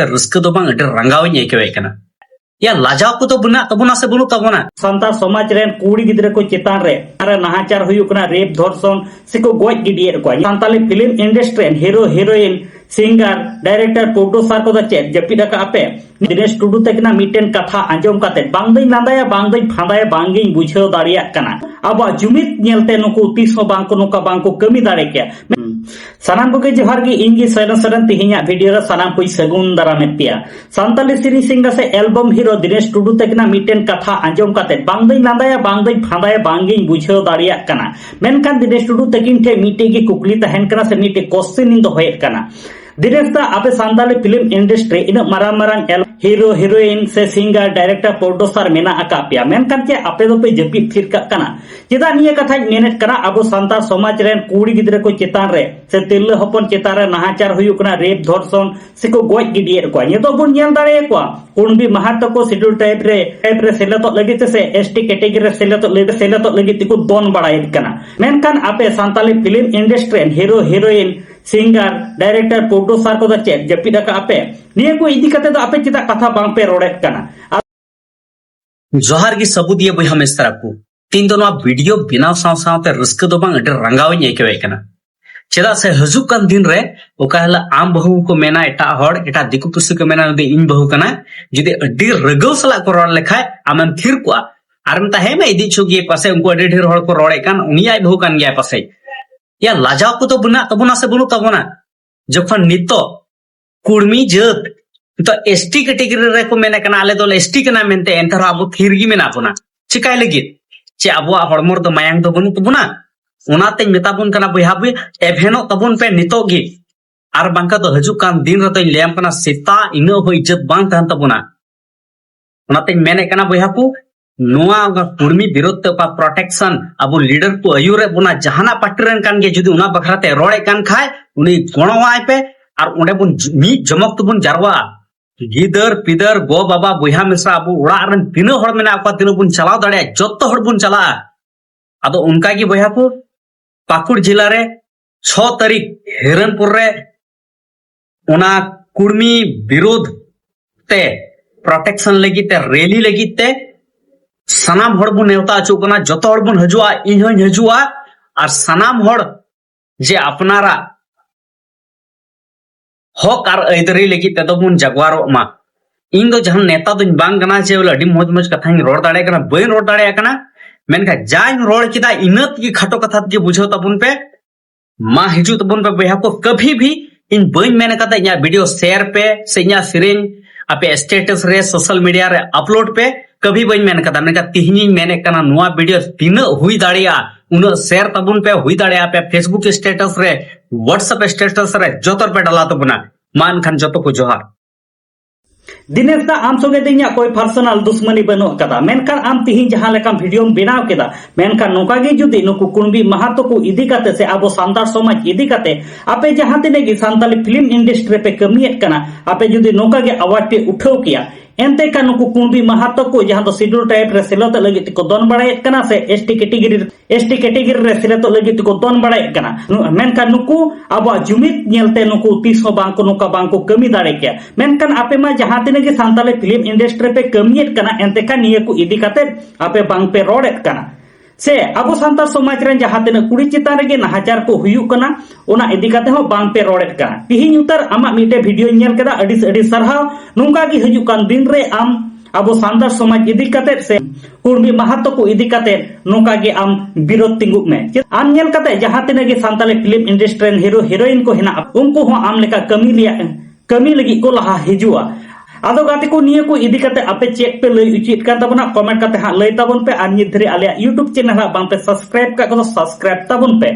rusk दो बांग रंगावኝ ऐकवे कना या लाजाव को तो बुना तबुना से बुनु तबुना संतार समाज रेन कुड़ी गिद्रे को चितान रे अरे नाहाचार हुयुक ना रेप धर्षण से को गोज गिडियर को Santali film industry hero heroine singer director producer को चेक जपिदा का आपे दिनेश टुडू तकना मिटेन कथा आंजम काते बांगदई लांदाया बांगदई फांदाया बांगिंग बुझाव दाड़िया कना अब जुमित नेलते नुकु तीस बांको नुका बांको कमी दाड़े के सानाम को जोहार गे इंगी सरन सरन तिहिया वीडियो रे सानाम कोई सगुन दारामेतिया संताली सिरी सिंगर से एल्बम हीरो दिनेश टुडू तकना मिटेन कथा आंजम काते बांगदई लांदाया बांगदई फांदाया बांगिंग बुझाव दाड़िया कना मेनखान दिनेश टुडू तकिन ठे मिटे गे कुकली तहन कना से मिटे क्वेश्चन इन दो होय कना दिनेश दा आपे Santali film industry in Marang Marang hero heroine से सिंगर डायरेक्टर प्रोड्यूसर मेना अकापिया मेनखान चे आपे दो पे जपी फिर कना चेदा निया कथा मेनेट कना अब सांतार समाज रेन कुड़ी गिद्रे को चितान रे से तिल्ले हपन चितान रे नाहाचार हुयुक ना रेप धर्षण से को गोज गिडियर को ये तो बुन नेल दाड़े को कुणबी महातो को शेड्यूल टाइप रे सेलेतो लगित से एसटी कैटेगरी रे सेलेतो लगित को दोन बड़ाई कना मेनखान आपे Santali film industry hero heroine singer director producer को चेक जपिदा का आपे निया को इदी कते दो आपे चिता कथा बांग पे रोड़ेत कना जोहार की सबूत ये बई हमें तरह को तीन दोनों वीडियो बिना साव साव ते रिस्क दो बांग अडे रंगावኝ ऐकवे कना चेदा से हजुक कान दिन रे ओकाहला आम बहु को मेना एटा हड़ एटा दिकु पुसु को मेना दे इन बहु कना जुदे अड्डी रगव सला को रोड़ लेखाय आमन थिर को आरम ता हे में इदी छुगी पासे उनको अड्डी ढेर हड़ को रोड़े कान उनी आय बहु कान गया पासे या लाजाव को तो बुना तबुना से बुनु तबुना जखन नितो कुड़मी जत तो एसटी कैटेगरी रे को मेने कना आले दो एसटी कना मेनते एंतर अब थिरगी मेना बुना चिकाय लगी चे अबुआ हड़मोर दो मायांग दो बुनु तबुना उनाते मेताबुन कना बयहा बे एभेनो तबुन पे नितो गी आर बांका तो हजुक कान दिन रतो लेम कना सेता इनो हो इज्जत बांग तहन तबुना उनाते मेने कना बयहा को नोआ कुड़मी विरोध ते प्रोटेक्शन अब लीडर को अयुरे बुना जहाना पार्टी कान गे जुदी उना बखराते रोड़े कान खाय उनी गणवाय पे और उंडे बुन मी जमक तुबुन जारवा गिदर पिदर गो बाबा बयहा मिश्रा अब उड़ा रन तिनो हड़ मेना आपा तिनो बुन चलाव दाड़े जत्तो हड़ बुन चला आदो उनका की बयहा को पाकुड़ जिला रे 6 तारीख हिरनपुर रे उना कुड़मी विरोध ते प्रोटेक्शन लगी ते रैली लगी ते सनाम हड़ बुन नेवता अचू कना जतो हड़ बुन हजुआ इन हन हजुआ और सनाम हड़ जे अपनारा हक और ऐदरी लगी ते दो बुन जगवारो मा इन दो जहां नेता दुन बांग कना जे बोले अडी मौज मौज कथाኝ रोड दाड़े कना बइन रोड दाड़े कना मेनका जाइन रोड किदा इनत की खटो कथा जे बुझो तबुन पे मा हिजु तबुन पे बया को कभी भी इन बइन मेने कता इया वीडियो शेयर पे से इया सिरिन आपे स्टेटस रे सोशल मीडिया रे अपलोड पे कभी बइन मेने कता मेनका तिहनी मेने कना नुआ वीडियो तीन हुई दाड़िया उन शेयर तबुन पे हुई दाड़िया पे फेसबुक स्टेटस रे व्हाट्सएप स्टेटस रे जोतर पे डाला तबुना मान खान जतो को जोहार दिनेश दा आम संगे दिया कोई पर्सनल दुश्मनी बनो कदा मेनखान आम तिहिन जहां लेका वीडियो बनाव केदा मेनखान नोका गे जुदी नुकु कुणबी महातो को इदी काते से आबो सांतार समाज इदी काते आपे जहां तिने गे सांताली फिल्म इंडस्ट्री पे कमियत कना आपे जुदी नोका गे आवाज पे उठाव किया एंते का नुकु कुणबी महातो को जहां तो शेड्यूल टाइप रे सेलत लगित को दोन बड़ायत कना से एसटी कैटेगरी रे सेलत लगित को दोन बड़ायत कना मेनखान नुकु अब जुमित नेलते नुकु तीस बांको नुका बांको कमी दाड़े के मेनखान आपे मा जहां तिने गे सांताली फिल्म इंडस्ट्री पे कमियत कना एंते का निये को इदी काते आपे बांग पे रोड़ेत कना से अब सांतार समाज रे जहां तिने कुड़ी चितान रे नाहाचार को हुयुक कना ओना इदी काते हो बांग पे रोड़ेत कना तिहिन उतर आमा मिटे वीडियो नेल केदा अडी अडी सरहाव नुंगा गी हजुक कान दिन रे आम अब सांतार समाज इदी काते से कुड़मी महातो को इदी काते नुंगा गे आम विरोध तिंगुक में आम नेल काते जहां तिने गे Santali film industry hero heroine को हेना उनको हो आम लेका कमी लगी को लहा हिजुआ आदो गाते को निये को इदी करते आपे चेक पे लई उचित का तबना कमेंट करते हां लई तबन पे आर निधरे आले यूट्यूब चैनल बांग पे सब्सक्राइब का को सब्सक्राइब तबन पे